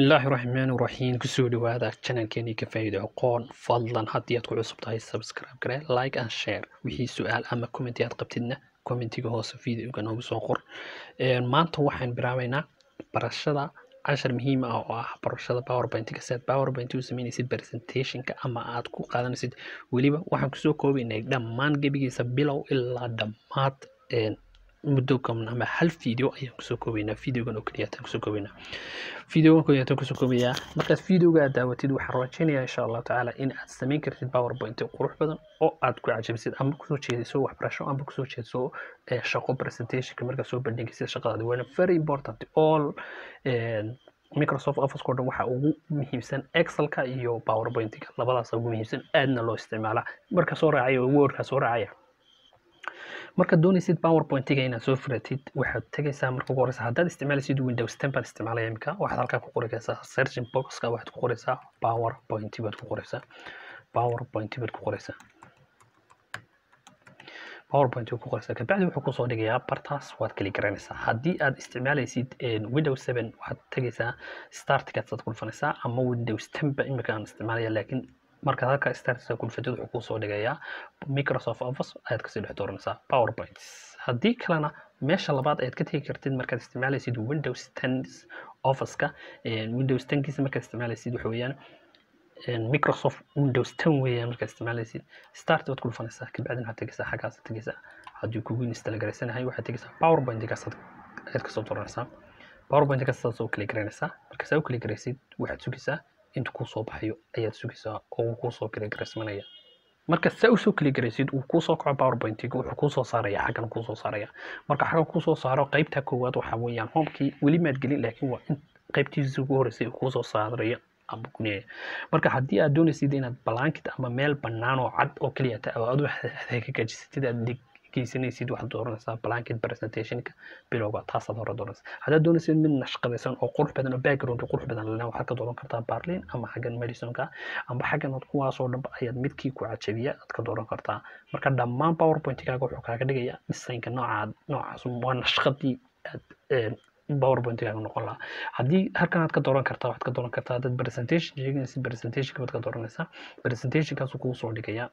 الله الرحمن الرحيم كسودو هذا channel كيني كفايد عقون فضلا هدي أدخل عصب تاي سبسكرايب كره لايك أند شير وهي سؤال أما كومنتيات قبتنا كومنتي هوس فيديو كان هو سوقر ما أنت وحين براوينا برشة عشر مهمة أو برشة باوربوينت كسات باوربوينت وسميني سيد برزنتيشن كأما أدخل قادنا سيد وليبا وحن كسو كوبي إنك دمان جبي يسبيلو إلا دمات مدوكم أما هل فيديو أيام كسو كوبينا فيديو كانوا كرياتين كسو كوبينا فيديو كرياتين كسو كوبيا مركز فيديو قاعد داوتيد وحروجيني إن شاء الله تعالى إن أستمين كرتيد باوربوينت وقروح بدن أو أدكو عجبسيد أما كسو شيء سو وحبرشو أما كسو شيء سو شقو برزنتيشن كمركز سو بندقي سيد شقة دي وانا very important all مايكروسوفت اوفيس كودن waxa ugu muhiimsan Excel-ka iyo PowerPoint-ka labadaas ugu muhiimsan aadna loo isticmaalaa marka soo raacayo Word-ka soo raacaya marka doonaysid PowerPoint-ga inaad soo furatid waxaad tagaysaa marka ugu horeysa haddaad isticmaalaysid Windows 10 baad isticmaalaya imika waxaad halkaa ku qoraysaa searching box-ka waxaad ku qoraysaa PowerPoint baad ku qoraysaa PowerPoint ku qoraysaa kabacdi wuxuu ku soo dhigayaa bartaas waad kali garanaysaa haddii aad isticmaalaysid Windows 7 waxaad tagaysaa start-ka aad ku dhufanaysaa ama Windows 10 ba imika aan isticmaalaya laakiin marka halka start-ka ku dhufatid wuxuu ku soo dhigayaa Microsoft Office ayaad ka sii dhex dooranaysaa PowerPoint haddii kalena meesha labaad ayaad ka tagi kartid markaad isticmaalaysid Windows 10 Office-ka Windows 10 markaad isticmaalaysid waxa weeyaan Microsoft Windows 10 weeyaan markaad isticmaalaysid start waad ku dhufanaysaa kabacdi waxaad tagaysaa xaggaas tagaysaa haddii kugu install garaysanahay waxaad tagaysaa PowerPoint-ka ayaad ka soo dooranaysaa PowerPoint-ka soo kala garanaysaa marka soo kala garaysid waxaad sugaysaa inta ku soo baxayo ayaad sugaysaa oo ku soo kala garaysmanaya marka soo kala garaysid uu ku soo kaco PowerPoint-ka wuxuu ku soo saaraya xaggan ku soo saaraya marka xaggan ku soo saaro qaybta koowaad waxa weeyaan home-kii wali maad gelin laakiin waa in qaybtiisa ugu horeysay uu ku soo saaraya marka haddii aad doonaysid inaad balankid ama meel bannaan oo cad oo kaliya aad wax ka gajisatid aad geysanaysid waxaad dooranaysaa balankid presentationka bilowga taasaad hore dooranaysaa haddaad doonaysid mid nashqadaysan oo qurux badan oo background qurux badan leh waxaad ka dooran kartaa Berlin ama xaggan Madison-ka ama xaggan oo kuwaas oo dhan ayaad midkii ku cajabiya aad ka dooran kartaa marka dhammaan PowerPoint-kaaga wuxuu kaaga dhigayaa design-ka noocaas waa nashqadii aad PowerPoint-ga noqon lahaa haddii halkan aad ka dooran kartaa waxaad ka dooran kartaa dad presentation sheegaysid presentation-ka baad ka dooranaysaa presentation-kaas uu soo dhigaya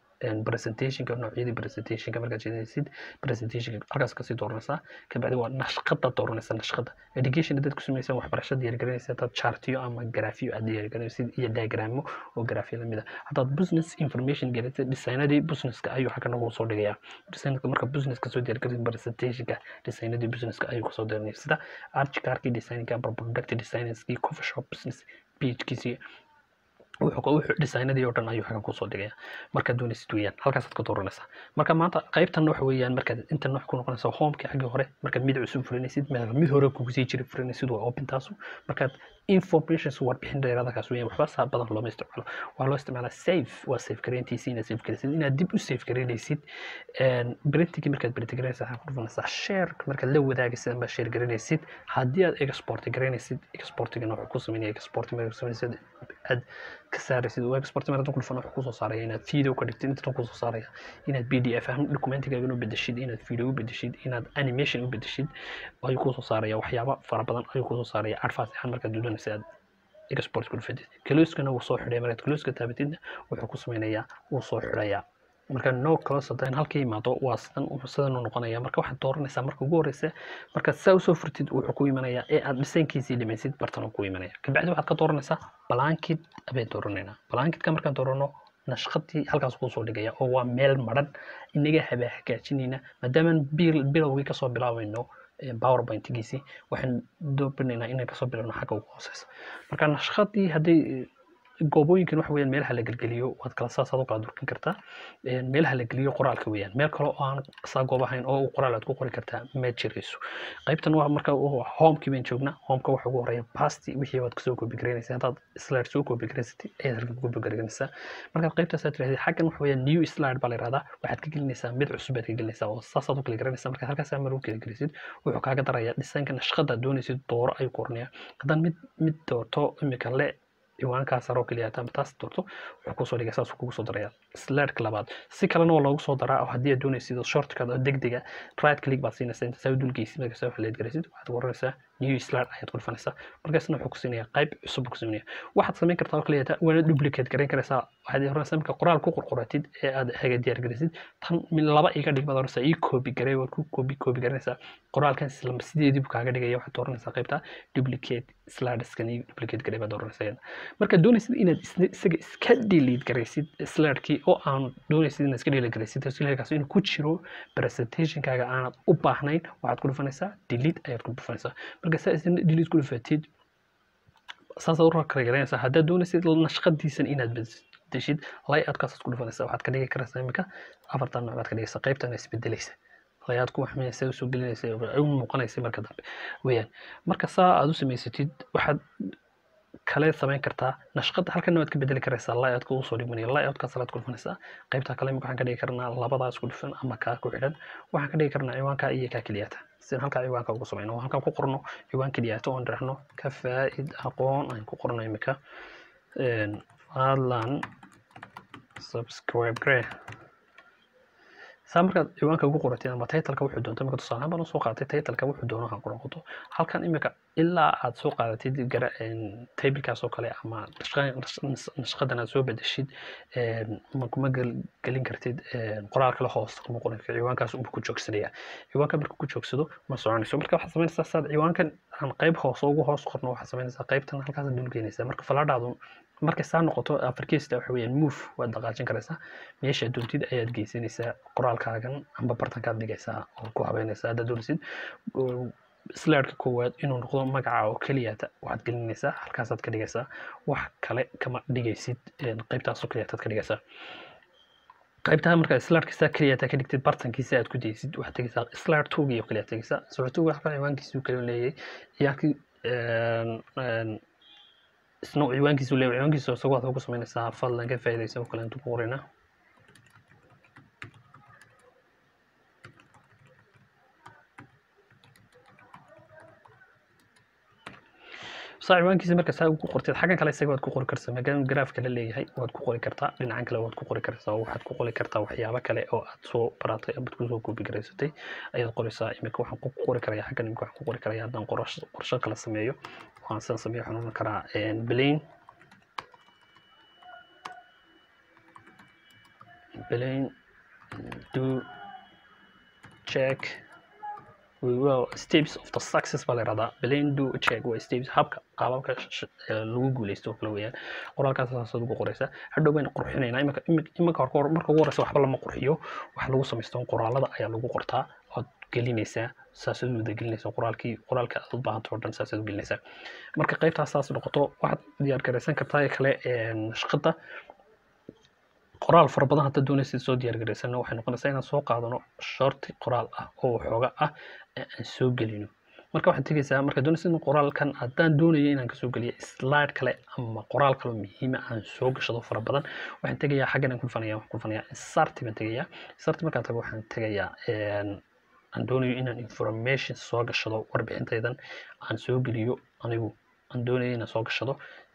presentation-ka noocyadii presentation-ka markaad sheegaysid presentation-ka halkaas ka sii dooranaysaa kabacdi waa nashqada dooranaysaa nashqada education dad ku sameeysan waxbarashada diyaar gareynaysa dad chartiyo ama graphiyo aad diyaar gareynaysid iyo diagramo oo graphiyo lamid ah haddaad business information gareysay designadii business-ka ayuu halkan ugu soo dhigaya design-ka marka business-ka soo diyaar gareysay presentation-ka designadii business-ka ayuu ku soo diyaariyay sida architecture design ka product design ski coffee shop business page kisi wuxuu designadii oo dhan ayuu xagan ku soo dhigaya marka doonaysid weeyaan halkaas aad ka dooranaysaa marka maanta qaybtan wax weeyaan marka inta wax ku noqonaysa home-ka xagga hore marka mid cusub fulinaysid mid hore kugu sii jiray fulinaysid waa open taasu marka information warbixin dheeraad kaas weeyaan waxba saa badan loo isticmaalo waa loo isticmaalaa save waa save gareyntiisa inaad save gareysid inaad dib u save gareynaysid printing markaad print gareynaysid waxaad ku dhufanaysaa share markaad la wadaagaysid ama share gareynaysid haddii aad export gareynaysid exportiga wuxuu ku sameeyaa export markaad sameynaysid aad ka saaraysid oo export markaad ku dhufan wuxuu ku soo saaraya inaad video ka dhigtid inta ku soo saaraya inaad PDF ahaan documentiga u bedeshid inaad video u bedeshid inaad animation u bedeshid ayuu ku soo saaraya waxyaabo fara badan ayuu ku soo saaraya advance ahaan markaad doonaysid export ku dhufan close-kana uu soo xidhay markaad close-ka taabatid wuxuu ku sameynayaa uu soo xidhaya marka no close haddaan halka yimaado waa sidan u noqonaya marka waxaad dooranaysaa marka ugu horeysa marka saa soo furtid wuxuu ku imanayaa ee aad design-kiisii dhimaysid bartan ku imanaya kabacdi waxaad ka dooranaysaa balankid abay dooranayna balankidka markaan doorano nashqadii halkaas ku soo dhigaya oo waa meel maran inaga hagaajinayna maadaama bilowgii ka soo bilaabayno PowerPoint-giisii waxaan doorbinaynaa inaan ka soo bilowno xagga ugu hooseysa marka nashqadii haddii goobooyinkan wax weeyaan meelaha la galgaliyo waad kala saasaad u kala durkin kartaa meelaha la galiyo qoraalka weeyaan meel kale oo aan saa goob ahayn oo qoraal aad ku qori kartaa ma jirayso qaybtan waa marka home-kii baan joognaa home-ka waxa ugu horeeya past wixii waad kasoo copy gareynaysaa haddaad slide soo copy gareysatay ayaad halkan copy gareynaysaa markaad qaybtaas aad tirahdid xaggan waxa weeyaan new slide baa la yiraahdaa waxaad ka gelinaysaa mid cusub aad ka gelinaysaa oo saasaad u kala gareynaysaa markaad halkaas mar u kala gareysid wuxuu kaaga darayaa design-ka nashqada doonaysid dooro ayuu koornaya haddaan mid doorto imika le ciwaanka saro kaliya taas doorto wuxuu ku soo dhigay saas kugu soo daraya slide-ka labaad si kalena waa loogu soo daraa haddii aad doonaysid shortcut oo degdega right click baad siinaysaa inta soo dulgeysid marka soo xaleed garaysid waxaad waranaysaa new slide ayaad ku dhufanaysaa markaasna wuxuu ku siinayaa qayb cusub ku siinaya waxaad samayn kartaa oo kaliya waana duplicate gareyn karaysaa waxaad oranaysaa marka qoraal ku qorqoratid ee aad haga diyaar garaysid tan laba iga dhig baad oranaysaa ii copy garey waad ku copy garanaysaa qoraalkan isla sideedii buu kaaga dhigaya waxaad oranaysaa qaybta duplicate slideskan iyo duplicate garey baad oranaysaa marka doonaysid inaad isaga iska delete garaysid slidekii oo aan doonaysid inaad iska delete garaysid slidekaas inuu ku jiro presentationkaaga aanad u baahnayn waxaad ku dhufanaysaa delete ayaad ku dhufanaysaa marka saa isna delete ku dhufatid saas oo kala garanaysaa haddaad doonaysid nashqadiisan inaad bedeshid layout-kaas ku dhufanaysaa waxaad ka dhigi karaysaa imika afartan nooc baad ka dhigaysaa qaybtan isbedelaysa layout-ku wax meesha soo gelinaysa ay u muuqanaysa marka dambe weeyaan marka saa aad u samaysatid waxaad kale samayn kartaa nashqada halkan waad ka bedeli karaysaa layout-ka uu soo dhigmanaya layout-kaas aad ku dhufanaysaa qaybta kale imika waxaan ka dhigi karnaa labadaas ku dhufan ama kaa ku xidhan waxaan ka dhigi karnaa ciwaanka iyo kaa keliyata sidaan halka ciwaanka ugu samayno halkan ku qorno ciwaan keliyata oo ndirahno ka faa'iid aqoon aan ku qorno imika fadlan subscribe gare saa markaad ciwaanka ugu qoratid ama title-ka wuxuu doonto marka tusaale ahaan baan soo qaadatay title-ka wuxuu doono ha qoranqoto halkan imika ilaa aad soo qaadatid table-kaas oo kale ama nashqadan aad soo bedeshid ma kuma gelin kartid qoraal kale hoos kuma qoran kartid ciwaankaas uu ku joogsanaya ciwaanka markuu ku joogsado ma soconayso marka waxaad samaynaysaa saad ciwaankan aan qayb hoos ugu hoos qorno waxaad samaynaysaa qaybtan halkaas dul geynaysaa marka falaadhaadu marka saa noqoto afarkiista waxa weeyaan move waad dhaqaajin karaysaa meesha doontid ayaad geysanaysaa qoraalkaagan amba bartankaad dhigaysaa oo ku habeynaysaa haddaad doonaysid slideka koowaad inuu noqdo magaca oo keliyata waxaad gelinaysaa halkaasaad ka dhigaysaa wax kale kama dhigaysid qaybtaas oo keliyataad ka dhigaysaa qaybtaa markaa slideka saa keliyata ka dhigtid bartankiisa aad ku daysid waxaad tegaysaa slide toogi oo keliya tegaysaa socotuga halka ciwaankiisu kale leeyahay ciyaarkii isna ciwaankiisu leeyahay ciwaankiisu isagoo waxaad ku samaynaysaa fadlan ka faa'iidaysa oo kale intuu ku qorayna ciwaankiisa marka saa ku qortid xagan kale isaga waad ku qori kartaa maadaama graafka la leeyahay waad ku qori kartaa dhinacan kale waad ku qori kartaa waxaad ku qori kartaa waxyaabo kale oo aad soo baratay ama ku soo koobi garaysatay ayaad qoraysaa imika waxaan ku qori karayaa xagan imika waxaan ku qori karayaa haddaan qorshe kala sameeyo waxaan san sameeyo waxaan oran karaa plain do check steps of the success baa la yiraahdaa plain do check waa steps habka qaababka lagu guuleysto kala weeyaan qoraalkaas saasad ugu qoraysaa hadhow bayna qurxinaynaa imika hore marka ugu horeysa waxba lama qurxiyo waxa lagu samaysto qoraalada ayaa lagu qortaa ood gelinaysaa saasad u gelinaysaa qoraalka aad u baahanto oo dhan saasad u gelinaysaa marka qaybtaas saas noqoto waxaad diyaar garaysan kartaa kale shaqada qoraal fara badan hadda doonaysid soo diyaar garaysana waxay noqonaysaa inaan soo qaadano shorti qoraal ah oo waxooga ah aan soo gelino marka waxaad tegaysaa marka doonaysid qoraalkan haddaan doonayo inaan kasoo geliyo slide kale ama qoraal kale muhiima aan soo gashado fara badan waxaan tegayaa xaggan aan ku dhufanayaa insert baan tegayaa insert markaan tago waxaan tegayaa aan doonayo inaan information soo gashado warbixintaydan aan soo geliyo anigu aan doonayo inaan soo gashado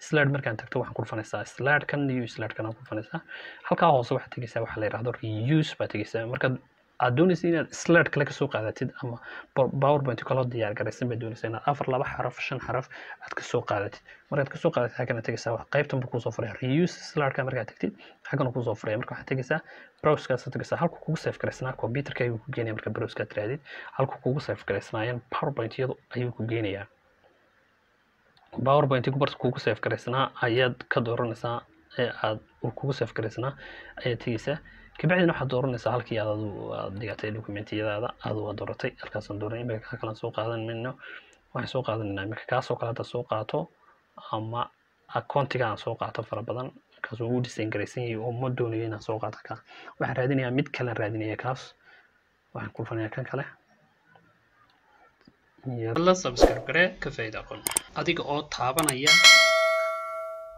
slide markaan tagto waxaan ku dhufanaysaa slide-kan iyo slide-kan aan ku dhufanaysaa halkaa hoose waxaad tegaysaa waxa la yiraahdo reuse baad tegaysaa markaad aad doonaysid inaad slide kale kasoo qaadatid ama powerpoint kaloo diyaar garaysan baad doonaysaa inaad afar laba xaraf shan xaraf aad kasoo qaadatid markaad kasoo qaadatid xaggana tegaysaa qaybtan buu kusoo furaya reuse slide-ka markaad tagtid xaggana kusoo furaya marka waxaad tegaysaa browse-kaas tegaysaa halku kugu save garaysnaa computer-ka ayuu ku geenaya marka browse-ka tiraadid halku kugu save garaysnaayeen powerpoint-yadu ayuu ku geenayaa powerpoint kugu save garaysnaa ayaad ka dooranaysaa ee aad kugu save garaysnaa ayaad tegaysaa kabacdina waxaad dooranaysaa halkii aad dhigatay dokumentiyadaada aad waa dooratay halkaasaan dooranay imika kaa kalaan soo qaadanayno waxaan soo qaadanaynaa imika kaasoo kale hadda soo qaato ama accountiga aan soo qaato fara badan kaasoo ugu design garaysan yahay oo ma doonayo inaan soo qaato ka waxaan raadinayaa mid kale raadinaya kaas waxaan ku dhufanayaa kan kale la subscribe gare ka faa'iido aqoon adiga oo taabanaya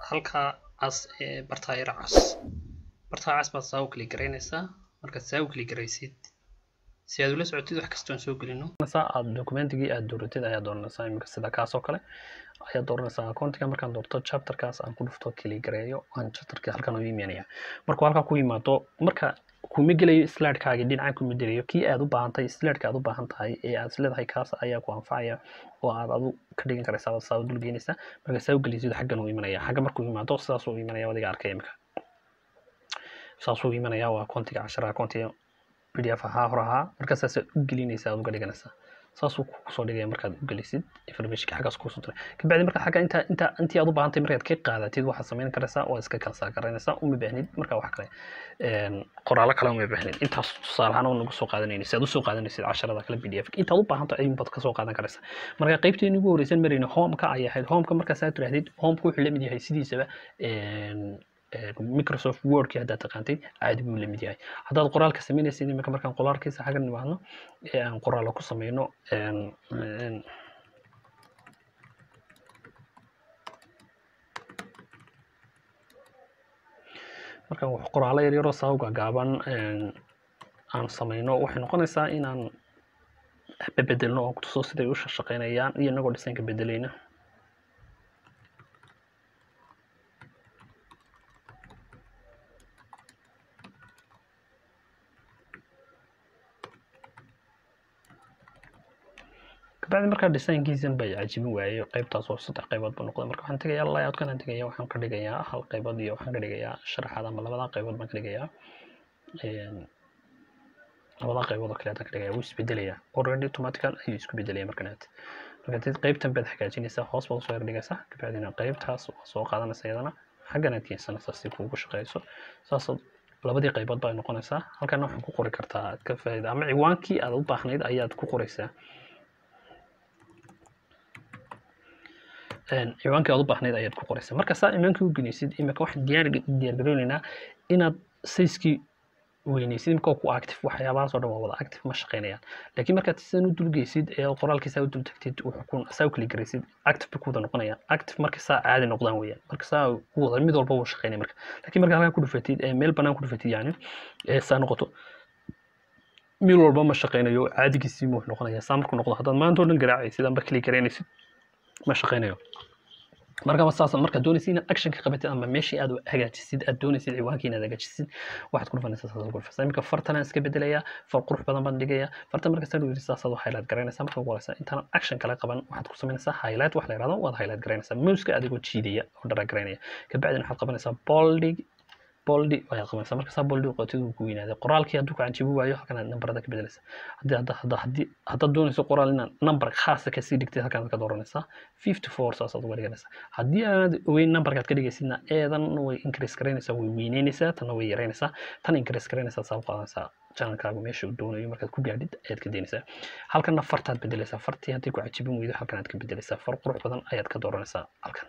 halka as bartaayra cas baad saa u klik garaynaysaa markaad saa u klik garaysid si aad ula socotid wax kasta aan soo gelino saa aad dokumentigii aad dooratid ayaa dooranaysaa imika sida kaas oo kale ayaa dooranaysaa accountiga markaan doorto chapterkaas aan ku dhufto klik gareeyo aan chapterkii halkan u iimaanaya markuu halkaa ku yimaado marka kuma gelayo slide-kaaga dhinaca kuma gelayo kii aad u baahantay slide-ka aad u baahan tahay ee aad isleedahay kaas ayaa ku anfacaya oo aad adu ka dhigan karaysaa saa u dul geynaysaa marka saa u gelisid xaggan uu imanaya xagga markuu imaado sidaas uu imanaya adiga arkay imika saas uu imanaya waa kontiga casharaha kontiga PDF ahaa hor ahaa marka saas u gelinaysaa aad uga dhiganaysaa saas uu kusoo dhigaya markaad u gelisid informationka xaggaas kusoo diray kabacdi marka xagga intii aad u baahantay markaad ka qaadatid waxaad samayn karaysaa waa iska kala saaraynaysaa uma baahnid marka wax kale qoraalo kale uma baahnid intaas tusaale ahaan nagu soo qaadanayna si aad u soo qaadanaysid casharada kale PDF intaad u baahanto ayuun baad ka soo qaadan karaysaa marka qaybteeni ugu horeysan marayna home-ka ay ahayd home-ka markaas aad tirahdid home-ka wuxuu la mid yahay sidiisaba Microsoft Word ki haddaad taqaantid caadi buu la mid yahay haddaad qoraalka samaynaysid imika markaan qoraalkiisa xaggan nimaadno aan qoraalo ku sameyno markaan wax qoraalo yar yaroo saawga gaaban aan sameyno waxay noqonaysaa inaan bedelno oo kutuso siday u shaqeynayaan iyo inagoo dhisanka bedelayna بعد مركز design kiisan bay cajibi waayay qaybtaas oo saddex qaybood buu noqday marka waxaan tagayaa layout kan tagayaa waxaan ka dhigayaa hal qaybood iyo waxaan ka dhigayaa sharaxaad ama labada qaybood baan ka dhigayaa labada qaybood oo kale aan ka dhigayaa wuu isbedelayaa already automatical ayuu isku bedelayaa marka qaybtan baad hagaajinaysaa hoos baad soo dhigaysaa kabacdina qaybtaas soo qaadanaysaa iyadana xaggan aad keensanaysaa si kuugu shaqeyso saas labadii qaybood baa noqonaysaa halkan waxaan ku qori kartaa ka faa'iido ama ciwaankii aad u baahnayd ayaad ku qoraysaa ciwaanka aad u baahnayd ayaad ku qoraysaa marka saa imaanka u gelinaysid imika waxaan diyaar garoonaynaa inaad sayskii weynaysid imika ku active waxyaabahaas oo dhan waa wada active ma shaqeynayaan laakiin markaad sidan u dulgeysid ee qoraalkiisa u dul tagtid wuxuu saa u kala garaysid active ku wada noqonaya active marka saa caadi noqdaan weeyaan marka saa wada mid walba uu shaqeynaya marka laakiin marka halkan ku dhufatid meel banaan ku dhufatid yani saa noqoto meel walba ma shaqeynayo caadigiisii ma noqonaya saa markuu noqdo haddaad maanta oo dhan garaacaysid amba kali garaynaysid ما شقينايو marka masaas marka doonaysid inaad action ka qabatid ama meeshii aad hagaajisid aad doonaysid ciwaanka inaad hagaajisid waxaad ku dhufanaysaa saas ku dhufanaysaa imika fartan iska bedelaya far qurux badan baan dhigaya fartan marka soo dhigaysaa saas waxay highlight garanaysaa marka qoraysaa intaan action kala qaban waxaad ku sameynaysaa highlight wax la yiraahdo waad highlight garanaysaa mouse-ka adigoo jiidaya oo drag garanaya kabacdina waxaad qabanaysaa boldi ayaa qabanaysaa marka saa boldi qootid uu ku weynaaday qoraalkii hadduu ka cajibi waayo halkan aad nambarada ka bedelaysaa haddaad doonayso qoraal inaad nambar khaasa ka sii dhigtid halkan ka dooranaysaa 54 saas aad uga dhiganaysaa haddii aad weyn nambarkaad ka dhigaysidna eedan way increase garaynaysaa way weyneynaysaa tanna way yaraynaysaa tan increase garaynaysaa saa u qaadanaysaa channelkaagu meesha uu doonayo markaad ku gaadhid ayaad ka deynaysaa halkanna fartaad bedelaysaa fartii haddii ku cajibin weydo halkan aad ka bedelaysaa far qurux badan ayaad ka dooranaysaa halkan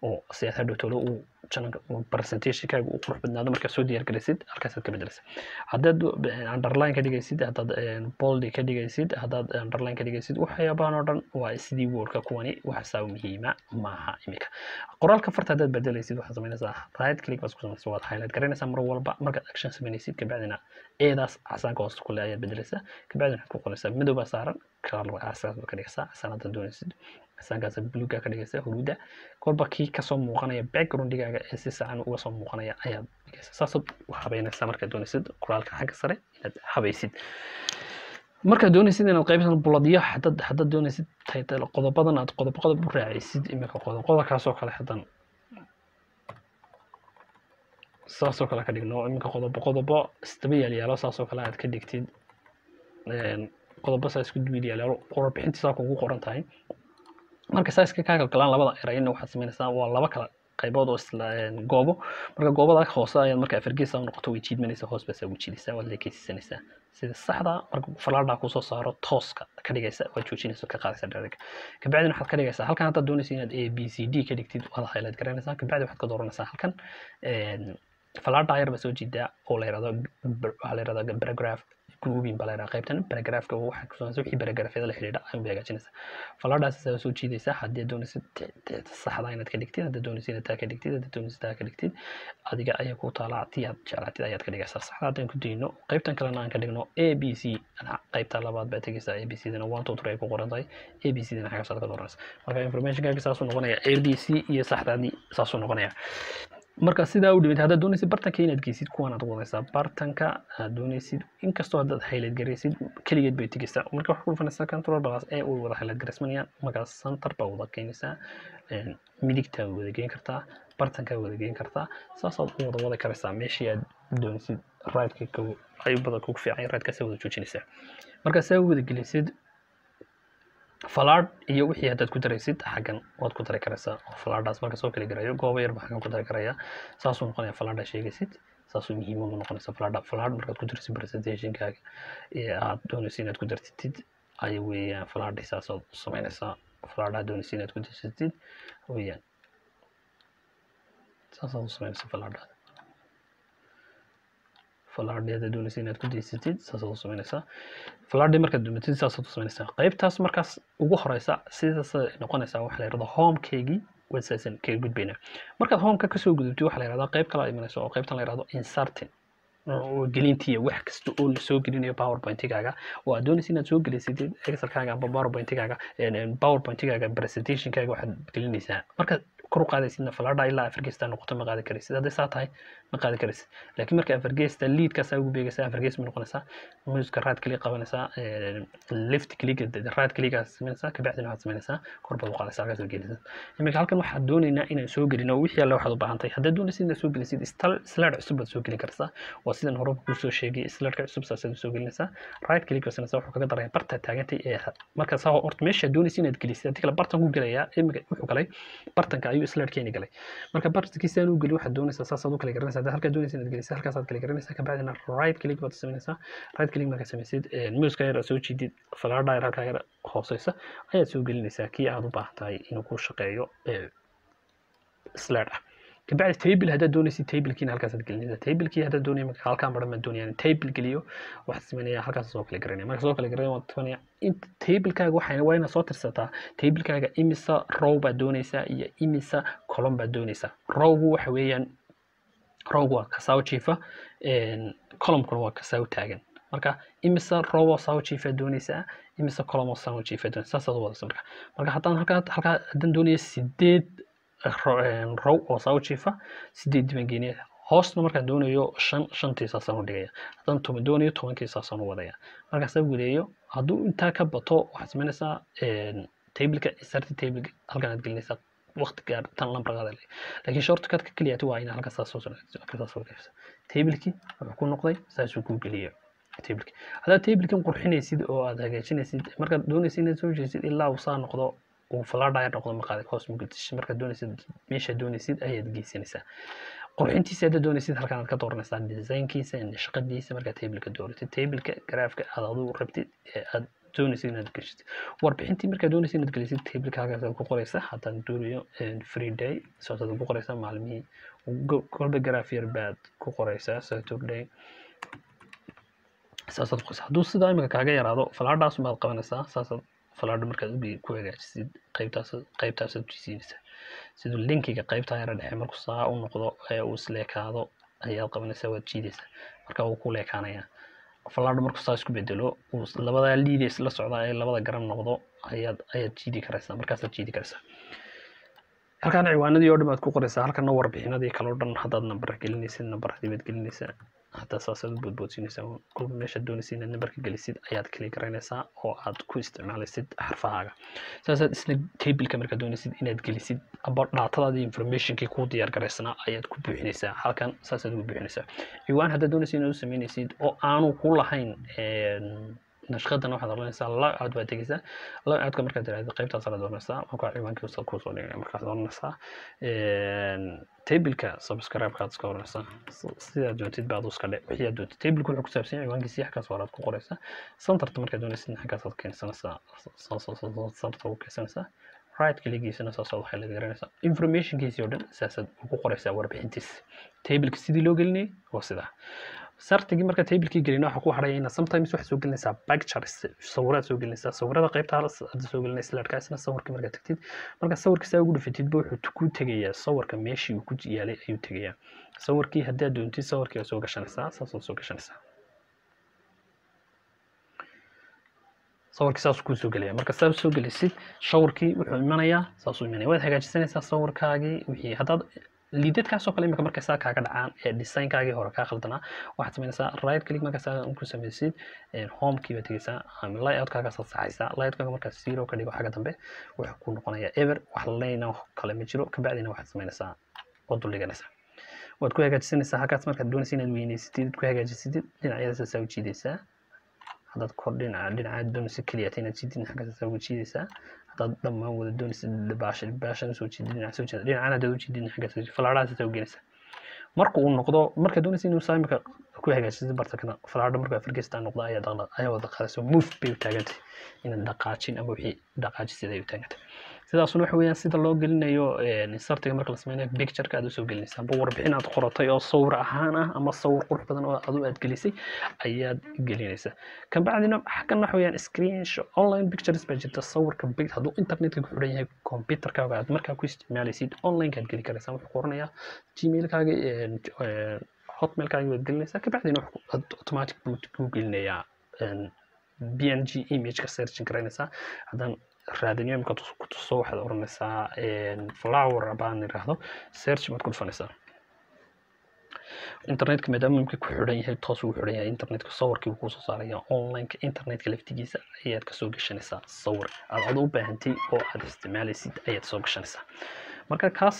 oo si aad hadhow tolo uu channelka presentationkaagu uu qurux badnaado markaad soo diyaar garaysid halkaasaad ka bedelaysaa haddaad underline ka dhigaysid haddaad bold ka dhigaysid haddaad underline ka dhigaysid waxyaabahan oo dhan waa sidii wordka kuwani wax saa muhiima maaha imika qoraalka farta haddaad bedelaysid waxaad samaynaysaa right click baad ku samaynaysaa waad highlight garanaysaa mar walba markaad action samaynaysid kabacdina eedaas casaanka hoosta ku leh ayaad bedelaysaa kabacdina waxaad ku qoraysaa madow baa saaran color casaanka ka dhigaysaa casaan haddaad doonaysid casaankaas buluuga ka dhigaysaa huruuda kolba kii kasoo muuqanaya background-digaaga ee si sacan uga soo muuqanaya ayaad dhigaysaa saasaad u habeynaysaa markaad doonaysid qoraalka xagga sare inaad habaysid markaad doonaysid inaad qaybsan buladiyo haddaad doonaysid title qodobadan aad qodob u raacaysid imika qodobkaasoo kale haddaan saasoo kale ka dhigno imika qodobo istaba yaalo saasoo kale aad ka dhigtid qodobo saa isku duwid yaalo warbixintiisa kugu qoran tahay marka saa iska kaa kalgalaan labada erayna waxaad samaynaysaa waa laba kala qaybood oo isla goobo marka goobada hoose ayaad marka afargeesa noqoto way jiidmanaysaa hoos baad ugu jiidaysaa waad leekaysiisanaysaa sida saxda marka falaadha ku soo saaro tooska ka dhigaysa waad joojinaysaa ka qaadaysaa direct kabacdina waxaad ka dhigaysaa halkan haddaad doonaysid inaad a b c d ka dhigtid waad highlight garanaysaa kabacdi waxaad ka dooranaysaa halkan falaadha yar baa soo jiidaa oo la yiraahdo paragraph grouping baa la yiraahdaa qaybtan paragraphka waxa ku soo wixii paragrafyada la xiriira ayuu hagaajinaysaa falaadhaas ayaa soo jiidaysaa haddii aad doonaysid saxda inaad ka dhigtid haddii doonaysid inaad taa ka dhigtid haddii doonaysid taa ka dhigtid adiga ayaa ku taala tii aad jeclaatid ayaad ka dhigaysaa saxda haddaan ku dayno qaybtan kalena aan ka dhigno a b c qaybta labaad baa tegaysaa a b c dana 1 2 3 ay ku qoran tahay a b c dana xagga sare ka dooranaysaa marka information-kaaga saas uu noqonaya a b c iyo saxdaadii saas uu noqonaya marka sidaa u dhimid haddaad doonaysid bartanka inaad geysid kuwan aad wadaysaa bartanka aad doonaysid inkastoo haddaad highlight garaysid keligeed bay tegaysaa marka waxaad ku dhufanaysaa control plus ee uu wada highlight garaysmanayaan markaas center baa wada keenaysaa midigtaa wada geyn kartaa bartankaa wada geyn kartaa saasaad u wada wadi karaysaa meeshii aad doonaysid right-ka ay badan kugu fiican right-kaas wada joojinaysaa marka saa u wada gelisid falaad iyo wixii haddaad ku daraysid xaggan waad ku dari karaysaa oo falaadhaas marka soo kala garayo goobo yar baa xaggan ku dari karaya saasuu noqonaya falaadha sheegaysid saasuu muhiim u noqonaysa falaad markaad ku daraysid presentationkaaga ee aad doonaysid inaad ku dartid ay weeyaan falaadhi saasaad u samaynaysaa falaadhaad doonaysid inaad ku darsatid weeyaan saasaad u samaynaysaa falaadhaada falaadheeda doonaysid inaad ku daysatid saasaad u samaynaysaa falaadhi markaad dumatid saasaad u samaynaysaa qaybtaas markaas ugu horeysa sidaas noqonaysaa waxa la yiraahdaa home-keygii wasaasan kaga gudbayna markaad home-ka kasoo gudubtid waxa la yiraahdaa qayb kale ay imanayso oo qaybtan la yiraahdo inserting oo gelintiya wax kasta oo la soo gelinayo PowerPoint-kaaga oo aad doonaysid inaad soo gelisid Excel-kaaga ama PowerPoint-kaaga presentation-kaaga waxaad gelinaysaa marka kor u qaadaysidna falaadha ilaa afargeesta noqoto ma qaadi karaysid hadday saa tahay ma qaadi karaysid laakiin marka afargeesta leadkaas ugu beegaysaa afargees ma noqonaysaa muuska right click qabanaysaa left click right click sameynaysaa kabacdina waxaad samaynaysaa kor baad u qaadaysaa halkaas oo gelinaysaa iminka halkan waxaad doonaynaa inaan soo gelino wixii alle waxaad u baahan tahay haddaad doonaysid inaad soo gelisid slide cusub baad soo gelin kartaa waa sidan hore kuu soo sheegay slide-ka cusub saasaad soo gelinaysaa right click wasanaysaa wuxuu kaga daraya barta taagantay ee markaas horta meesha doonaysid inaad gelisid hadii kale bartan ku gelaya iminka wuxuu galay bartanka ayuu slide-keeni galay marka bartankiisa uu geli waxaad doonaysaa saasaad u kala garanaysaa hadda halka doonaysid inaad gelisid halkaas aad kala garanaysaa kabacdina right click baad samaynaysaa right click markaad samaysid mouse-ka yar soo jiidid falaadha yar halka yar hooseysa ayaad soo gelinaysaa kii aad u baahan tahay inuu ku shaqeeyo slide ah kabacdi table haddaad doonaysid table-kiina halkaasaad gelinaysaa table-kii haddaad doonaya marka halkaan baran baan doonaya table geliyo waxaad sameynaya halkaas soo kala garanaya marka soo kala garanaya waad tabanaya inta table-kaaga waxayna waa inaad soo tirsataa table-kaaga imisa row baad doonaysaa iyo imisa column baad doonaysaa row-gu waxa weeyaan row-gu waa kasaawo jiifa column-kuna waa kasaawo taagan marka imisa row oo saawo jiifa doonaysaa imisa column oo saawo jiifa doonaysaa saasaad u wadaysaa marka haddaan doonaya 8 row oo saawo jiifa 8 diban geeniya hoosna markaan doonayo 5 saasaan u dhigaya haddaan 10 doonayo 10 saasaan u wadaya markaas aan gudeeyo hadduu intaa ka bato waxaad samaynaysaa table-ka insert table halkan aad gelinaysaa waqti gaar tan lambar qaada laakiin shortcut-ka kaliya waa in halkaas soo gelinaysaa table-kii wuxuu ku noqday saasuu ku geliyo table-ki haddaad table-kan qurxinaysid oo aad hagaajinaysid markaad doonaysid inaad soo jeesid ilaa uu saa noqdo uu falaadha yar noqdo ma qaadi hoos ma gudtid markaad doonaysid meesha doonaysid ayaad geysanaysaa qurxintiisa haddaad doonaysid halkan aad ka dooranaysaa design-kiisa shaqadiisa markaad table-ka dooratid table-ka garaafka aad adigu rabtid aad doonaysid inaad gelisid warbixintii markaad doonaysid inaad gelisid table-ka halkaas aad ku qoraysaa haddaan doonayo free day saasaad ku qoraysaa maalmihii kolba garaaf yar baad ku qoraysaa saturday saasaad qoraysaa hadduu sidaa imika kaaga yaraado falaadhaas baad qabanaysaa saasaad falaadha markaad ku hagaajisid qaybtaasaad jisiinaysaa siduu linkiga qaybtaa yara dhexe markuu saa u noqdo uu isleekaado ayaad qabanaysaa waad jiidaysaa marka wuu ku leekaanayaa falaadha markuu saa isku bedelo uu labada liidays la socdaa ee labada garan noqdo ayaad jiidi karaysaa markaasaad jiidi karaysaa halkaan ciwaanadii oo dhan baad ku qoraysaa halkana warbixinadii kale oo dhan haddaad nambar gelinaysid nambaradii baad gelinaysaa hadda saasaad u boodboodsiinaysaa kolba meeshaad doonaysid inaad nambarka gelisid ayaad kali garanaysaa oo aad ku isticmaalaysid xarfahaaga saasaad isla table-ka markaad doonaysid inaad gelisid aba dhaatadaadii informationkii kuu diyaar garaysanaa ayaad ku buuxinaysaa halkan saasaad ugu buuxinaysaa ciwaan haddaad doonaysid inaad u samaynaysid oo aanu ku lahayn nashqadan waxaad oranaysaa layout baad tegaysaa layout-ka markaad tiraahdo qaybtaas aad dooranaysaa markaa ciwaankii usoo kusoo dhigaya markaad dooranaysaa table-ka subscribe-ka aad iska oranaysaa sidaad doontid baad iska dhe wixii aad doontid table-ku wuxuu ku saabsan yahay ciwaankiisa xaggaas waad ku qoraysaa centerta markaad doonaysid xaggaas aad keensanaysaa centerta ugu keensanaysaa right click-giisana saasaad waxay la garanaysaa information-kiisii oo dhan saasaad ugu qoraysaa warbixintiisa table-ka sidii loo gelinayay waa sidaa sartigi marka table-kii gelina waxa ku xaraya ina sometimes waxa soo gelinaysaa pictures sawirada soo gelinaysaa sawirada qaybta aad soo gelinaysaa slide-kaasna sawirka marka tagtid marka sawirka saa ugu dhufatid wuxuu ku tagayaa sawirka meeshii uu ku yaalay ayuu tagayaa sawirkii haddii aad doontid sawirkii soo gashanaysaa saasoo soo gashanaysaa sawirkii saas ku soo gelaya marka saas soo gelisid sawirkii wuxuu imanayaa saas u imanaya waad hagaajisanaysaa sawirkaagii wixii haddaad liidadkaasoo kale imika markay saa kaaga dhacaan ee designkaagii hore kaa khaldanaa waxaad samaynaysaa right click markaa saa ku samaysid homekii baad tegeysaa ama layoutkaaga saad saxaysaa layoutkaaga markaa zero ka dhigo xagga dambe wuxuu ku noqonayaa ever wax layna kale ma jiro kabacdina waxaad samaynaysaa oo dul dhiganaysaa waad ku hagaajisanaysaa halkaas markaad doonaysa inaad weynaysatid ku hagaajisatid dhinacyada saa u jiidaysaa haddaad kor dhinaca doonaysa keliya inaad jiidid xaggaas saa ugu jiidaysaa haddaad dhammaan wada doonaysid baashan soo jiidid dhinaca soo jiidid dhinacana haddaad u jiidid xaggaas falaadhaas saa u gelinaysaa marka uu noqdo marka doonaysa inuu saamika ku hagaajisid bartakana falaadha marka fargeesta noqdo ayaa wada qaadayso move bay u taagantay inaad dhaqaajin ama wixii dhaqaajisid ay u taagantay sidaasuna waxa weeyaan sida loo gelinayo insertiga marka la sameynayo picture-ka aad u soo gelinaysaa amba warbixin aad qoratay oo sawir ahaan ah ama sawir qurux badan oo aad gelisay ayaad gelinaysaa kan bacdina xaggan waxa weeyaan screenshot online pictures baa jirta sawirka hadduu internetka ku xidhan yahay computerkaaga aad markaa ku isticmaalaysid online-ka aad geli karaysaa wuxuu qoranayaa gmail-kaaga hotmail-kaaga waad gelinaysaa ka bacdina automatic buu ku gelinayaa png image-ka search garaynaysaa haddaan raadinyo imika ku tuso waxaad oranaysaa flower baan yiraahdo search baad ku dhufanaysaa internetka maadaama imika ku xidhan yahay toos ugu xidhan yahay internetka sawirkii uu kusoo saaraya online-ka internetka laftigiisa ayaad kasoo gashanaysaa sawir aad u baahantay oo aad isticmaalaysid ayaad soo gashanaysaa marka kaa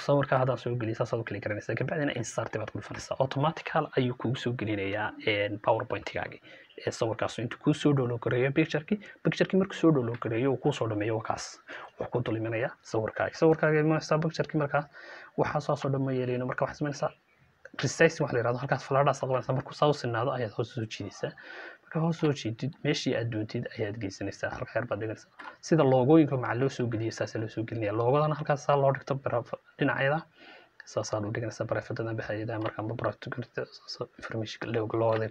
sawirkaa haddaan soo geliyo saasaad u kali garanaysaa kabacdina insert baad ku dhufanaysaa automatical ayuu kugu soo gelinayaa powerpoint-gaagi ee sawirkaas intuu kuu soo download gareeyo picture-kii markuu soo download gareeyo uu kuu soo dhameeyo wakaas wuxuu ku dul imanaya sawirkaaga imanaysaa picture-kii markaa waxaa saasoo dhan ma yeelayno marka waxaad samaynaysaa resizing wax la yirahdo halkaas falaadhaas qabanaysaa markuu saa u sinaado ayaad hoos soo jiidaysaa marka hoos soo jiidid meeshii aad doontid ayaad geysanaysaa halka yar baad dhiganaysaa sida loogooyinka maxaa loo soo geliyo saasa loo soo gelinaya loogadana halkaas saa loo dhigto dhinacyada saasaa loo dhiganaysaa barafadada baxayada markaa ma barato information loogada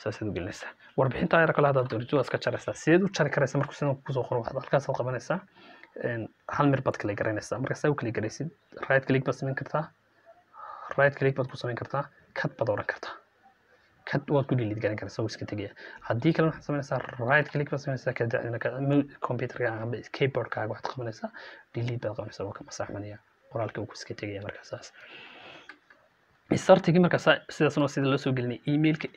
saasaad u gelinaysaa warbixinta ayar kale haddaad doonto waad iska jaraysaa sideed u jari karaysaa markuu sidan kusoo qoro waxaad halkaasaad qabanaysaa hal mir baad kala garanaysaa marka saa u kala garaysid right click baad samayn kartaa right click baad ku samayn kartaa cut baad oran kartaa cut waad ku delete garan kartaa iska tegaya haddii kale waxaad samaynaysaa right click baad samaynaysaa kadibna computerka ama keyboardkaaga waxaad qabanaysaa delete baad qabanaysaa waa ka masaxmanaya qoraalka uu ku iska tegaya markaasaas insertigii markaa sidaasna sida loo soo gelinay emailka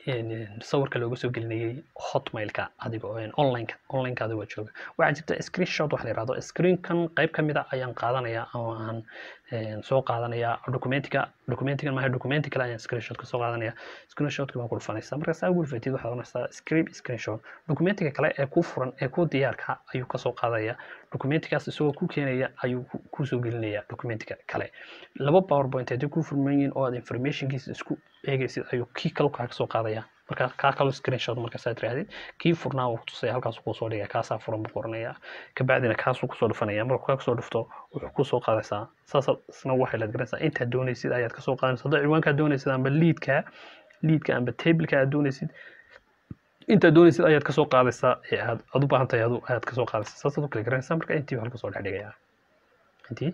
sawirka looga soo gelinayay hotmailka adiga oo online-ka adiga jooga waxaa jirta screenshot wax la yiraahdo screenkan qayb ka mid ah ayaan qaadanayaa ama aan soo qaadanayaa documentiga maaha documenti kale ayaan screenshot ka soo qaadanayaa screenshotka baan ku dhufanaysaa markaa saa ugu dhufatid waxaad oranaysaa screenshot documentiga kale ee ku furan ee ku diyaarka ayuu ka soo qaadaya documentigaas isagoo ku keenaya ayuu ku soo gelinaya documentiga kale laba powerpoint haddii ku furman yihiin oo aad informationkiisa isku eegaysid ayuu kii kale kaaga soo qaadaya marka kaa kale screenshot markaas aad tirahdid kii furnaa uu tusaya halkaas uu soo dhigaya kaasaa furan buu qoranaya kabacdina kaasuu kusoo dhufanaya markuu kaa kusoo dhufto wuxuu kusoo qaadaysaa saasna waxay la garanaysaa intaad doonaysid ayaad kasoo qaadanaysaa haddaad ciwaankaa doonaysid amba liidka amba tableka aad doonaysid intaad doonaysid ayaad kasoo qaadaysaa ee aad u baahan tahay ayaad kasoo qaadaysaa saasaad u kala garanaysaa marka intii halka soo dhex dhigaya intii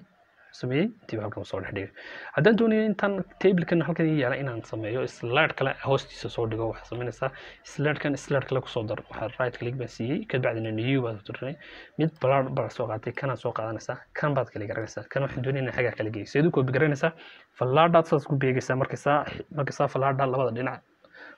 sameeyay intii halkan soo dhex dhigay haddaan doonayo intaan tablekan halkan yaala inaan sameeyo slide kale hoostiisa soo dhigo waxaad samaynaysaa slide kale kusoo dar waxaad right click baa siiyey kadibna new baad dirnay mid balaar soo qaatay kana soo qaadanaysaa kan baad kala garanaysaa kan waxaan doonayaa xaga kala geeyo sidoo kale garanaysaa falaadhaad saas ku beegaysaa markaysaa falaadha labada dhinac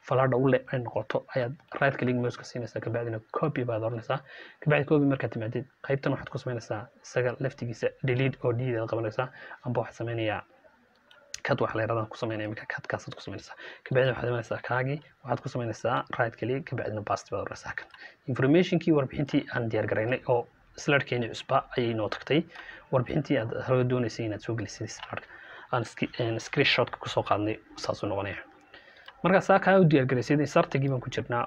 falaadha u leh ay noqoto ayaad right click mouse-ka siinaysaa kabacdina copy baad oranaysaa kabacdi copy markaad timaadid qaybtan waxaad ku samaynaysaa isaga laftigiisa delete oo d-daad qabanaysaa amba waxaad samaynayaa cut wax la yiraahdo ku samaynaya marka cutkaasad ku samaynaysaa kabacdi waxaad samaynaysaa kaagi waxaad ku samaynaysaa right click kabacdina paste baad oranaysaa kan informationkii warbixintii aan diyaar garaynay oo slide-keeni cusba ayay noo tagtay warbixintii aad hore doonaysay inaad soo gelisay slide aan screenshot-ka kusoo qaadnay saasuu noqonaya marka saa kaa u diyaar garaysid insertigii baan ku jirnaa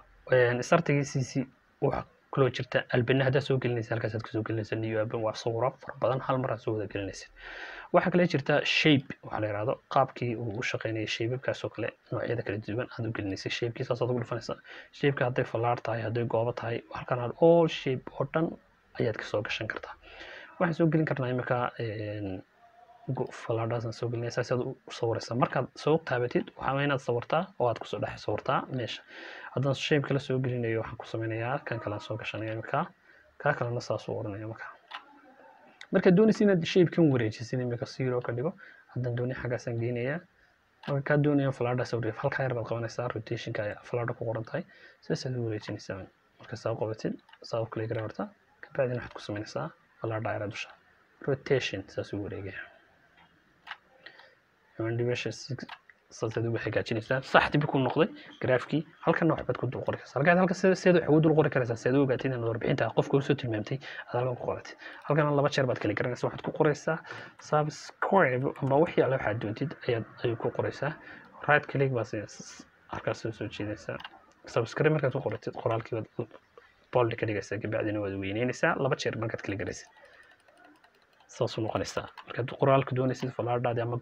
insertigiisiisi waxa kaloo jirta albana haddaad soo gelinaysa halkaasaad kasoo gelinaysa new album waa sawiro fara badan hal mar aad soo wada gelinaysid waxaa kale jirta shape waxaa la yiraahdo qaabkii uu u shaqeynayay shapeabkaasoo kale noocyada kala duwan aad u gelinaysay shapekii saasaad ugu dhufanaysaa shapeka hadday fallaar tahay hadday goobo tahay halkan aad all shape oo dhan ayaad kasoo gashan kartaa waxaan soo gelin karnaa imika falaadhaasaan soo gelinaysaa si aad u sawiraysaa markaad soo taabatid waxaa inaad sawirtaa oo aad kusoo dhex sawirtaa meesha haddaan shape kala soo gelinayo waxaan ku samaynayaa kan kale aan soo gashanaya imika kaa kalena saas u oranaya markaad doonaysa inaad shape kan wareejisid imika zero ka dhigo haddaan doonaya xaggaasaan geynayaa marka kaa doonaya falaadha soo wareeg halkaa yar baad qabanaysaa rotationka ayaa falaadha ku qoran tahay sidaasaad u wareejinaysaa marka saa u qabatid saa u kala gara horta kabacdina waxaad ku samaynaysaa falaadha yara dusha rotation saas u wareegaya meesha saasaad ugu hagaajinaysaa saxdii buu ku noqday graafkii halkan waxbaad ku dul qori kartaa halkan seed wax ugu dul qori karaysaa seed u ogaatid inaad warbixinta qofka usoo tilmaamtay aad halkan ku qoratid halkan laba jeer baad kala garanaysaa waxaad ku qoraysaa subscribe ama wixii alle waxaad doontid ayuu ku qoraysaa right click baad halkaas soo jeedaysaa subscribe markaad ku qoratid qoraalkii baad bold ka dhigaysaa kabacdina waad weyneynaysaa laba jeer markaad kala garaysid saas u noqonaysaa markaad qoraalka doonaysid falaadhaadii ama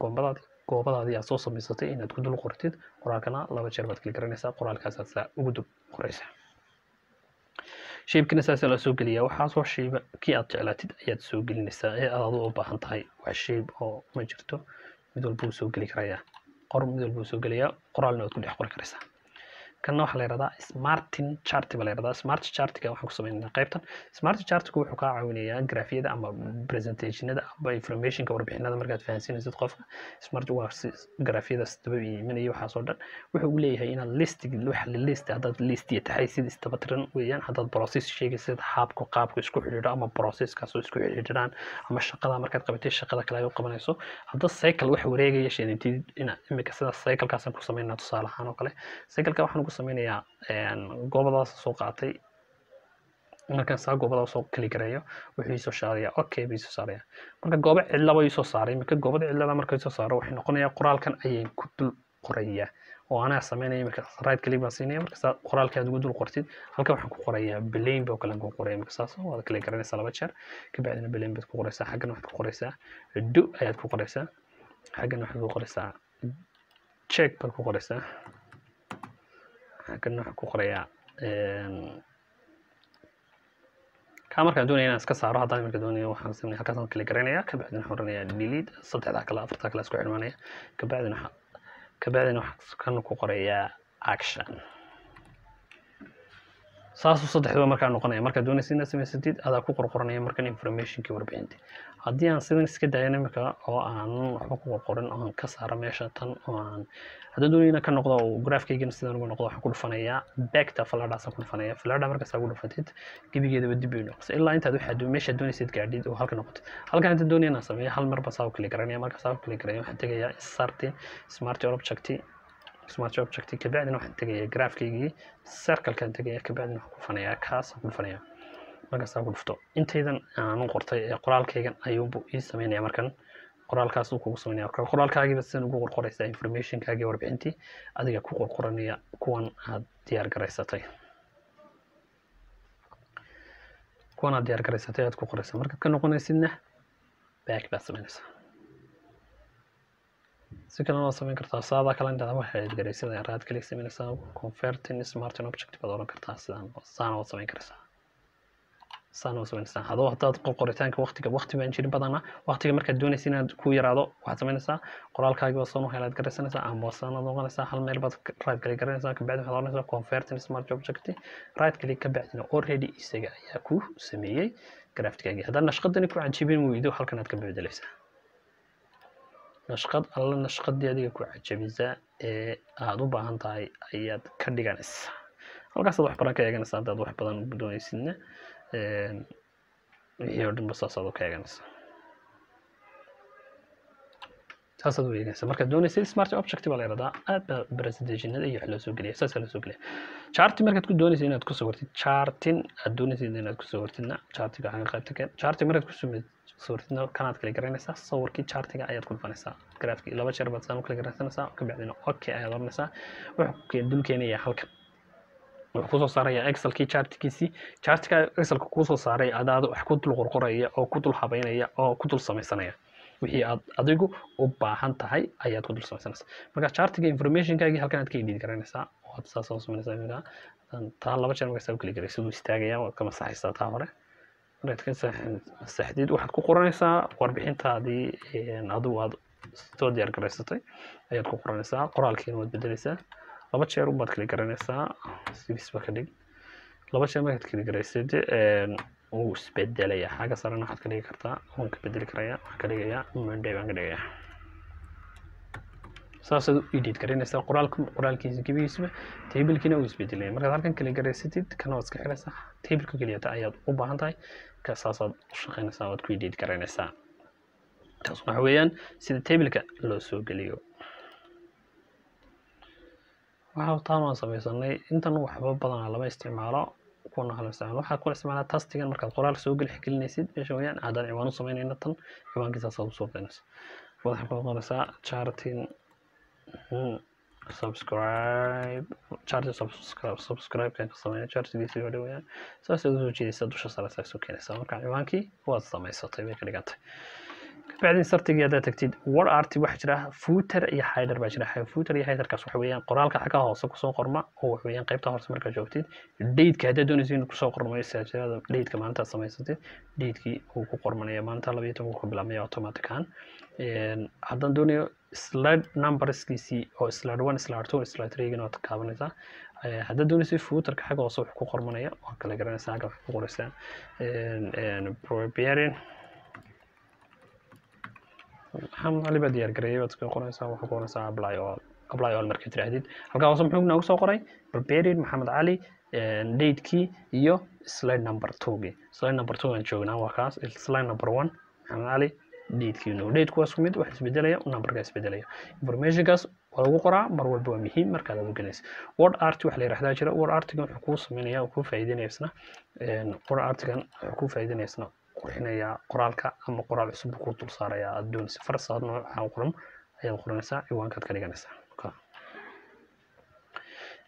goobadaadii aad soo samaysatay inaad ku dul qortid qoraalkana laba jeer baad kala garanaysaa qoraalkaasaad saa ugu dul qoraysaa shaybkina saasaa la soo geliyaa waxaasoo shayba kii aad jeclaatid ayaad soo gelinaysaa ee aad u baahan tahay wax shayb oo ma jirto mid walba uu soo geli karayaa mid walba uu soo gelayaa qoraalna waad ku dhex qori karaysaa kana waxaa la yiraahdaa smarting chart baa la yiraahdaa smart chartiga waxaan ku sameynaa qaybtan smart chartigu wuxuu kaa caawinayaa graafyada ama presentationada ama informationka warbixinada markaad fahansiinaysid qofka smart waa graafyada daba imanaya waxaas oo dhan wuxuu u leeyahay inaad list haddaad list tahay sida istaba tiran weeyaan haddaad process sheegaysid qaabku isku xidhiidho ama processkaasoo isku xidhiidhaan ama shaqada markaad qabatay shaqada kale ay u qabanayso hadda cycle wax wareegaya sheegantid ina imika sida cycle-kaasaan ku sameynaa tusaale ahaan oo kale cycle-ka waxaan sameynaya goobadaas soo qaatay markaan saa goobada soo kali gareeyo wuxuu soo shaaraya okay buu soo saaraya marka goobo cidlaba uu soo saaray marka goobada cidlada markay soo saaro waxay noqonaya qoraalkan ayay ku dul qoraya oo ana sameynaya marka right click baan siinaya marka saa qoraalka aad ugu dul qortid halka waxaan ku qorayaa blame buu kala ku qoraya marka saas oo aad kala garanaysaa laba jeer kabacdina blame baad ku qoraysaa xaggan waxaad ku qoraysaa do ayaad ku qoraysaa xaggan waxaad ku qoraysaa check baad ku qoraysaa kan waxaan ku qorayaa ka markaan doonaya inaan iska saaro haddaan markaan doonayo waxaan sameeyaa halkaasaan kala garanayaa kabacdina waxaan oranayaa delete saddexda kale afarta kale isku xidhmanaya kabacdina waxaan kan ku qorayaa action saasuu saddexdaba markaa noqonaya markaad doonaysa inaad samaysatid adaa ku qorqoranaya markan informationkii warbixinta haddii aan sidan iska dayan imika oo aan waxba ku qorqorin oo aan ka saaro meesha tan oo aan haddaan doonaya inaan ka noqdo oo graafkaygana sidan ugu noqdo waxaan ku dhufanayaa backta falaadhaasaan ku dhufanaya falaadha markaas ugu dhufatid gebigeedaba dib bay noqotay ilaa intaad waxaad meeshaad doonaysid gaadhid oo halka noqotid halkan inta doonaya inaan sameeyo hal mar baan saa u kala garanaya marka saa u kala garanaya waxaan tegayaa smart object kabacdina waxaan tegayaa graafkaygii circle-kan tegayaa kabacdina waxaan ku dhufanayaa kaas ku dhufanaya markaas ku dhufto intaydan aan qortay ee qoraalkaygan ayuunbu ii sameynaya markan qoraalkaas uu kugu sameynaya qoraalkaagiiba sidan ugu qorqoraysaa informationkaagii warbixintii adiga ku qorqoranaya kuwan aad diyaar garaysatay aad ku qoraysaa markaad ka noqonaysidna back baad sameynaysaa si kalena waad samayn kartaa saada kale intaad waxaad garaysada raad kalik samaynaysaa converting smart object baad oran kartaa saana waad samayn karaysaa haddaad qoritaanka waqti baan jirin badana waqtiga markaad doonaysa inaad ku yaraado waxaad samaynaysaa qoraalkaagi waa soo helaad garaysanaysaa ama wasaanaad noqonaysaa hal meel baad right click garanaysaa kabacdi waxaad oranaysaa converting smart object right click kabacdina already isaga ayaa ku sameeyey graafkaagii haddaad nashqadani ku cajibin weydo halkan aad ka bedelaysaa nashqadii adiga ku cajabisa ee aad u baahan tahay ayaad ka dhiganaysaa halkaasaad wax badan ka eeganaysaa haddaad wax badan u doonaysidna wixii oo dhanba saasaad u ka eeganaysaa saasaad u eeganaysaa markaad doonaysid smart object baa la yidhahdaa aad baa presentationada iyo wax loo soo geliya saasaa loo soo geliya charting markaad ku doonaysid inaad ku sawirtid charting aad doonaysid inaad ku sawirtidna chartiga waxaan qaybta keen charting markaad ku sawirtidna kanaad kala garanaysaa sawirkii chartiga ayaad ku dhufanaysaa graafkii laba jeer baad saan u kala garanaysaa kabacdina okay ayaad oranaysaa wuxuu dul keenaya halkan wuxuu kusoo saaraya excelkii chartiga excelka kusoo saaray adaada wax ku dul qorqoraya oo ku dul habeynaya oo ku dul samaysanaya wixii aad adigu u baahan tahay ayaad ku dul samaysanaysaa marka chartiga informationkaagii halkan aad ka edit garanaysaa oo aad saas u samaynaysaa taa laba jeer markaas u kala garaysid uu istaagaya waad ka masaxaysaa taa hore markaad ka saxdid waxaad ku qoranaysaa warbixintaadii adigu aad soo diyaar garaysatay ayaad ku qoranaysaa qoraalkiina waad bedelaysaa laba jeer baad kala garanaysaa sidis ba ka dhig laba jeer markaad kala garaysid wuu isbedelaya xagga sarena waxaad ka dhigi kartaa waan ka bedeli karayaa waxaan ka dhigayaa monday baan ka dhigayaa saasad u edit garanaysaa qoraalkiisa gebigiisaba table-kiina uu isbedelaya markaad halkan kala garaysatid kana waad iska xiraysaa table-ka keliyata ayaad u baahan tahay ka saasaad u shaqaynaysaa waad ku edit garanaysaa taas waxa weeyaan sida table-ka loo soo geliyo waxa taan waan samaysanay intan waxba badan lama isticmaalo kuna hal isticmaalo waxa ku isticmaalaa tastigan markaad qoraal soo gelinaysid meesha weeyaan aadaan ciwaan u samaynayna tan ciwaankiisa soo qaadanaysa waxa ku qoraysaa charting subscribe kan sameeyo chartigiisa oo dhawaan saas aad soo jeedisa dusha sare soo keenaysa marka ciwaankii waad samaysatay way ka dhigantay بعدين صرتي هذا تكتيد war art waxa jira footer iyo header baa jira footer iyo header kaas waxa weeyaan qoraalka xagga hoose ku soo qorma oo waxa weeyaan qaybta hoose marka joogtid date-ka hadda doonaysid inuu ku soo qormo sajada date-ka maanta samaysatay date-kii uu ku qormanaya maanta 12 uu ku bilaabmaya automatic aan hadan doonayo slide numberskiisi oo slide 1 slide 2 slide 3 gana taabanaysa hadda doonaysid footer-ka xagga hoose wax ku qormanaya oo kala garanaysa xagga wax ku qoraysa preparing محمد علي بديار قريبة تكون قرنسا وحكونسا apply all market تريديد halka hoose muxuu nagu soo qoray prepared maxamed cali date key iyo slide number 2 slide number 2 aan joognaa waa kaas slide number 1 maxamed cali date key no date kuwaas mid wax isbedelaya numberka isbedelaya information kaas waa lagu qoraa mar walba waa muhiim marka aad ogaanayso word art wax la yiraahdaa jira word art wuxuu ku sameeyaa ku faa'iideynaysa word art kan wuxuu ku faa'iideynaysa qurxinaya qoraalka ama qoraal cusub ku dul saaraya adoon si farsaad nooc aan qoran ayaad qoranaysaa ciwaankaad ka dhiganaysaa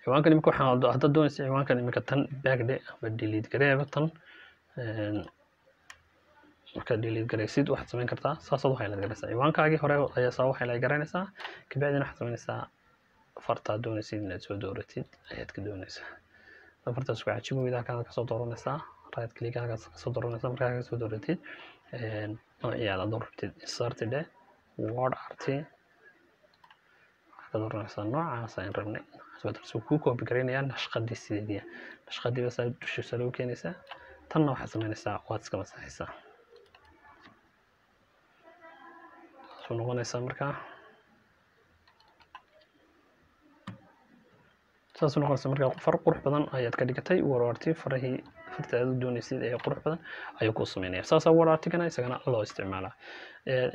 ciwaankan imika waxaan hadda doonaysaa ciwaankan imika tan baagde ama delete gareeba tan marka delete gareysid waxaad samayn kartaa saasaad waxay la garanaysaa ciwaankaagii hore ayaa saa waxay la garanaysaa kabacdina waxaad samaynaysaa farta doonaysid inaad soo dooratid ayaad ka doonaysaa fartaas ku cajiib weeyda ka soo dooranaysaa right click aga soo dooranaysaa markaa ka soo dooratid noocyada dooratid insert word art ka dooranaysaa noocaas aan rabnay soo ku copy gareynaya nashqadii sideedii nashqadii bas aad dusha soo keenaysaa tanna waxaad samaynaysaa waad iska masaxaysaa soo noqonaysaa markaa saas noqonaysa markaa far qurux badan ayaad ka dhigatay wararti farahii fartaadu doonaysid ee qurux badan ayuu ku sameeyaa saas warartigana isagana loo isticmaalaa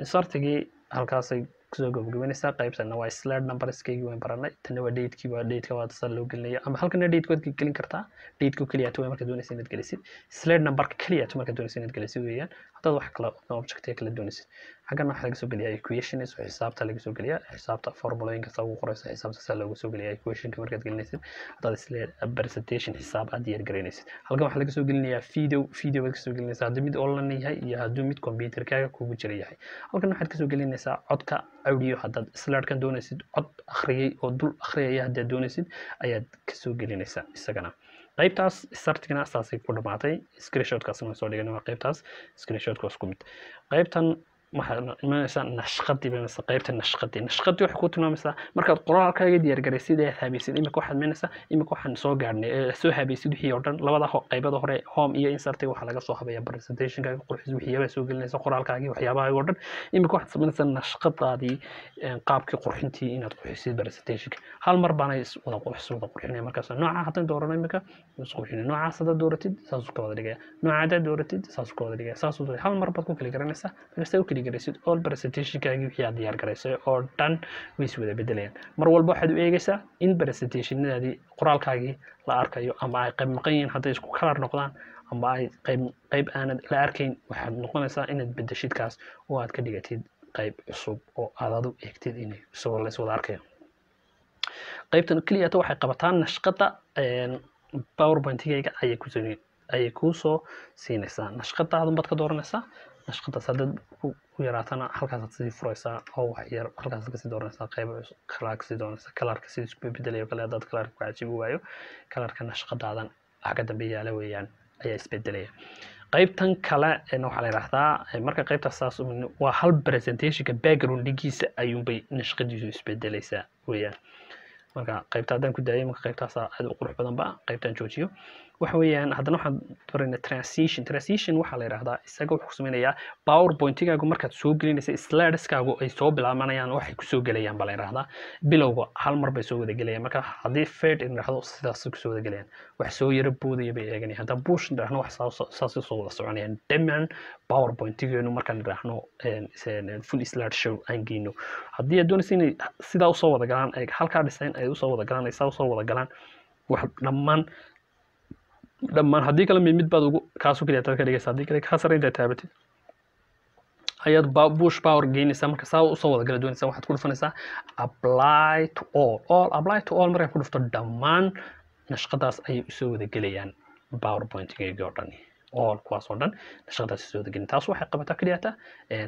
insartigi halkaas ay soo gabagabeynaysaa qaybtana waa slide numberskeegi waan baranay tana waa date-kii waa date-ka waa sal loo gelinaya ama halkan date-ka waad gelin kartaa date-ku kaliya tuu marka doonaysid inaad gelisid slide number-ka kaliya tuu marka doonaysid inaad gelisid weeyaan hadda wax kala object kala doonaysid xaggan waxa laga soo geliyaa equations oo xisaabta laga soo geliyaa xisaabta formulooyinka soo qoraysa xisaabta sal loogu soo geliyaa equation-ka markaad gelinaysid hadda slide presentation xisaab aad diyaar gareynaysid halkan waxa laga soo gelinayaa video waad ka soo gelinaysaa hadii mid online yahay iyo hadii mid computer-kaaga kugu jira yahay halkan waxaad ka soo gelinaysaa codka audio hadda slide-kan doonaysid cod akhriyay oo dul akhriyay hadda doonaysid ayaad ka soo gelinaysaa isagana qaybtaas startigana asaasay ku dhamaatay screenshot-kaasna soo dhiganay waa qaybtaas screenshot-ka isku mid qaybtan waxaa nashqadii baa qaybta nashqadii waxay ku tilmaamaysaa markaad qoraalkaaga diyaar garaysid ee habaysid imika waxaad meenaysaa imika waxaan soo gaarnay soo habaysid wixii oo dhan labada qaybada hore home iyo insert waxa laga soo habeeyaa presentation-kaaga qurxis wixii ayaa soo gelinaysa qoraalkaaga waxyaabaha oo dhan imika waxaad samaynaysaa nashqadaadii qaabkii qurxintii inaad qurxisid presentation-ka hal mar baan ay wada qurxinaya markaas nooca hadan dooranay imika isku qurxinay noocaas hadda dooratid saas ka wada dhigaya nooca hadda dooratid saas ka wada dhigaya saas hal mar baad ku kala garanaysaa markaas garaysid all presentation-kaagii wixii aad diyaar garaysay oo dhan way is wada bedelayaan mar walba waxaad u eegaysaa in presentation-nadaadii qoraalkaagii la arkayo ama ay qayb maqan yihiin hadday isku kalar noqdaan ama ay qayb aanad la arkayn waxaad noqonaysaa inaad bedeshid kaas oo aad ka dhigatid qayb cusub oo aad adu eegtid inay isagoo la is wada arkayo qaybtan keliya waxay qabataan nashqada powerpoint-gayga ayay ku soo siinaysaa nashqadaada baad ka dooranaysaa nashqadaas haddaad u yaraatana halkaas aad sidii furaysaa oo wax yar halkaas kasii dooranaysaa qaybo kala kasii dooranaysaa kalarka sidii isku bedelayo kale haddaad kalarka ku cajibi waayo kalarka nashqadaadan xagga dambe yaala weeyaan ayaa isbedelaya qaybtan kale waxaa la yiraahdaa marka qaybtaas saas waa hal presentation-ka background-giisa ayuunbay nashqadiisu isbedelaysaa weeyaan marka qaybta haddaan ku daayay marka qaybtaas aad u qurux badan ba qaybtan joojiyo waxa weeyaan haddana waxaan dooraynaa transition waxaa la yiraahdaa isaga wuxuu samaynayaa PowerPoint-gaagu markaad soo gelinaysa slides-kaagu ay soo bilaabanayaan waxay ku soo gelayaan baa la yiraahdaa bilowga hal mar bay soo wada gelayaan marka haddii fade in raahdo sidaas ku soo wada gelayaan wax soo yara boodaya bay eeganayaan haddaan push raahno wax saas soo wada soconayaan dhammaan PowerPoint-geenu markaan raahno full slide show aan geyno haddii aad doonaysa inay sidaa u soo wada galaan ay halkaa design ay u soo wada galaan ay saa u soo wada galaan wax dhammaan haddii kale mid baad ugu kaasoo kaliya taad ka dhigaysa haddii kale ka sarreynta taabatid ayaad push power geynaysaa marka saa u soo wada gala doonaysaa waxaad ku dhufanaysaa apply to all markaad ku dhufto dhammaan nashqadaas ayay u soo wada gelayaan PowerPoint-gayga oo dhan all kuwaas oo dhan nashqadaas soo wada gelin taas waxay qabataa keliyata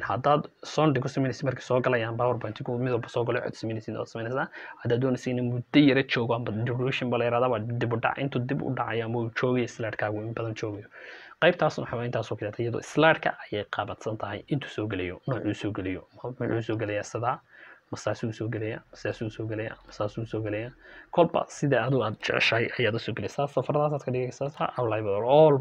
haddaad sound ku samaynaysid markii soo galayaan PowerPoint-gu mid walba soo galay cod samaynaysid oo samaynaysaa haddaad doonaysid in muddo yara joogo amba duration ba la yiraahdaa waa dib u dhac intuu dib u dhacayo ama uu joogay slide-kaagu in badan joogayo qaybtaas waxa weyn taas oo keliyata iyadoo slide-ka ayay qaabadsan tahay intuu soo galayo noocuu soo galayo muxuu soo galayaa sidaa masaasuu soo galaya masaasuu soo galaya kolba sida aad jeceshahay ayaad soo galaysaa safaradaas aad ka dhigaysaa all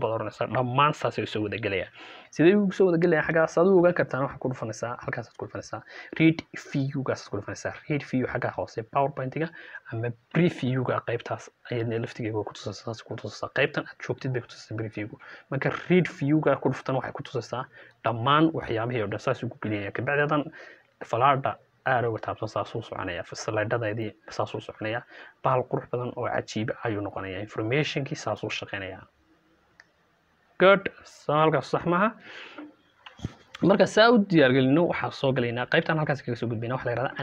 baad oranaysaa dhammaan saasay soo wada galayaan sidee uu soo wada galaya xagaas aad u ogaan kartaan waxa ku dhufanaysaa halkaas aad ku dhufanaysaa read view-gaas ku dhufanaysaa read view xaga hoose PowerPoint-ga ama preview-ga qaybtaas ayaad laftigeeda ku tusaysaa qaybtan aad joogtid bay ku tusaysaa preview-gu marka read view-ga ku dhuftan waxay ku tusaysaa dhammaan waxyaabihii oo dhan saas ugu gelinaya kabacdi hadan falaadha aadooga taabsan saasuu soconaya slide-dadeedii saasuu soconaya bahal qurux badan oo cajiiba ayuu noqonaya information-kii saasuu shaqeynaya good halkaas sax maaha marka saa u diyaargelino waxaa soo galaynaa qaybtan halkaas kaga soo gudbayna waxa la yiraahdaa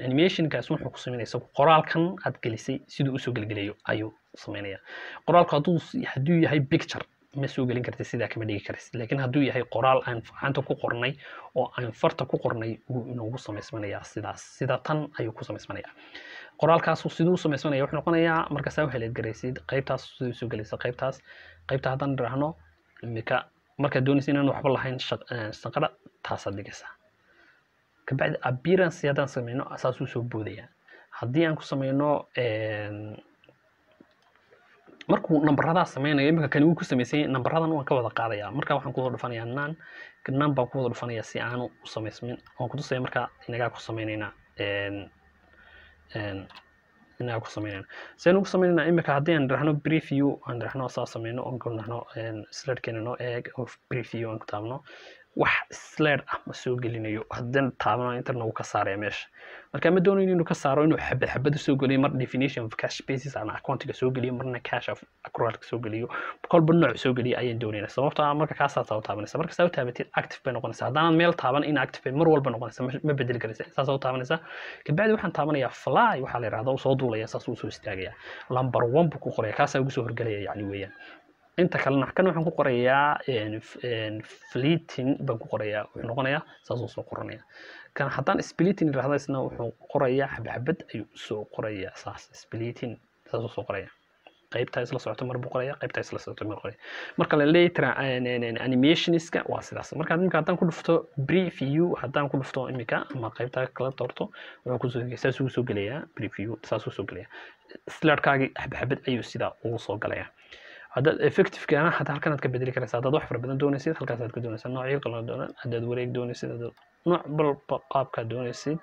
animation-kaas wuxuu ku sameynaysaa qoraalkan aad gelisay siduu u soo gelgelayo ayuu sameynaya qoraalku hadduu yahay picture ma soo gelin kartid sidaa kama dhigi kartid laakiin hadduu yahay qoraal aan gacanta ku qornay oo aan farta ku qornay wuu inoogu samaysmanayaa sidaas sida tan ayuu ku samaysmanayaa qoraalkaas siduu u samaysmanaya wuxuu noqonayaa marka saa u heleed garaysid qaybtaas siduu soo gelaysa qaybta haddaan dhiraahno imika markaad doonaysa inaan waxba lahayn shaqada taasaad dhigaysaa kabacdi appearance haddaan sameyno saasuu soo boodaya haddii aan ku sameyno markuu numberada sameeyay imika kan uu ku sameeyay numberadan waan ka wada qaadaya marka waxaan ku wada dhufanayaa nan baan ku wada dhufanayaa si aan u sameysmin waan ku tusay marka inaga ku sameeynayna inaga ku sameeynayna seen ugu sameeynayna imika haddii aan dhahno preview aan dhahno saa sameeyno oo aan dhahno slide-keena noo eeg oo preview aan ku taabno wax slide ah ma soo gelinayo haddaan taabno internet uu ka saaraya meesha marka ma doonayo inuu ka saaro inuu xabad soo geliyo mar definition of cache basis ama account-ga soo geliyo marna cache of account soo geliyo kolba nooc soo geliyo ayaan doonaynaa sababtoo ah marka kaas aad taabanaysa marka saa u taabatid active bay noqonaysaa haddaan meel taaban inactive bay mar walba noqonaysaa ma bedeli karaysa saas u taabanaysaa kabacdi waxaan taabanayaa fly waxa la yiraahdaa soo duulaya saas uu soo istaagaya number 1 buu ku qoraya kaas ugu soo horgalaya yani weeyaan inta kalena kan waxaan ku qorayaa fleeting baan ku qorayaa wuxuu noqonayaa saas soo qoranaya kan haddaan splitting raahdo isna wuxuu qorayaa xabxabad ayuu soo qorayaa saas splitting saas soo qoraya qaybta isla socoto mar buu qorayaa qaybta isla socoto mar qoraya marka la later animationska waa sidaas marka imika haddaan ku dhufto preview haddaan ku dhufto imika ama qaybta kala doorto wuxuu ku soo soo gelayaa preview saas soo gelaya slide-kaagi xabxabad ayuu sidaa ugu soo galaya هذا effective كأنا حتى هالكنت كبدري كرسي هذا ضحفر بدن دونيسيد هالكنت كدونيسيد نوع يقلنا دونا هذا وريك دونيسيد هذا نوع بالقاب كدونيسيد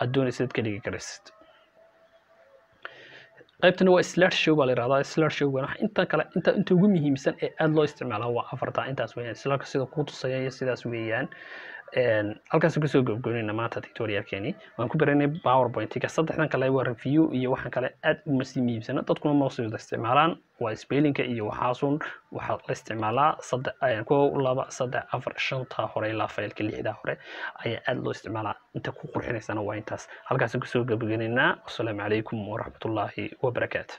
الدونيسيد كدي كرسيد qaybtana waa slide show baa la yiraahdaa slide show waxa inta ugu muhiimsan ee aad loo isticmaalo waa afarta intaas weeyaan slide sida ku tusaya iyo sidaas weeyaan halkaas ku soo gabagabeynayna maanta tutorial-keeni waan ku baranay PowerPoint-ka saddexdan kale waa review iyo waxaan kale aad u muhiimsan dadkuna ma soo isticmaalaan waa spelling-ka iyo waxaasun waxa la isticmaalaa 3 2 3 4 5 hore ilaa faylka 6 hore ayaa aad loo isticmaalaa inta ku qurxinaysana waa intaas halkaas ku soo gabagabeynayna assalamu alaykum wa rahmatullahi wa barakatuh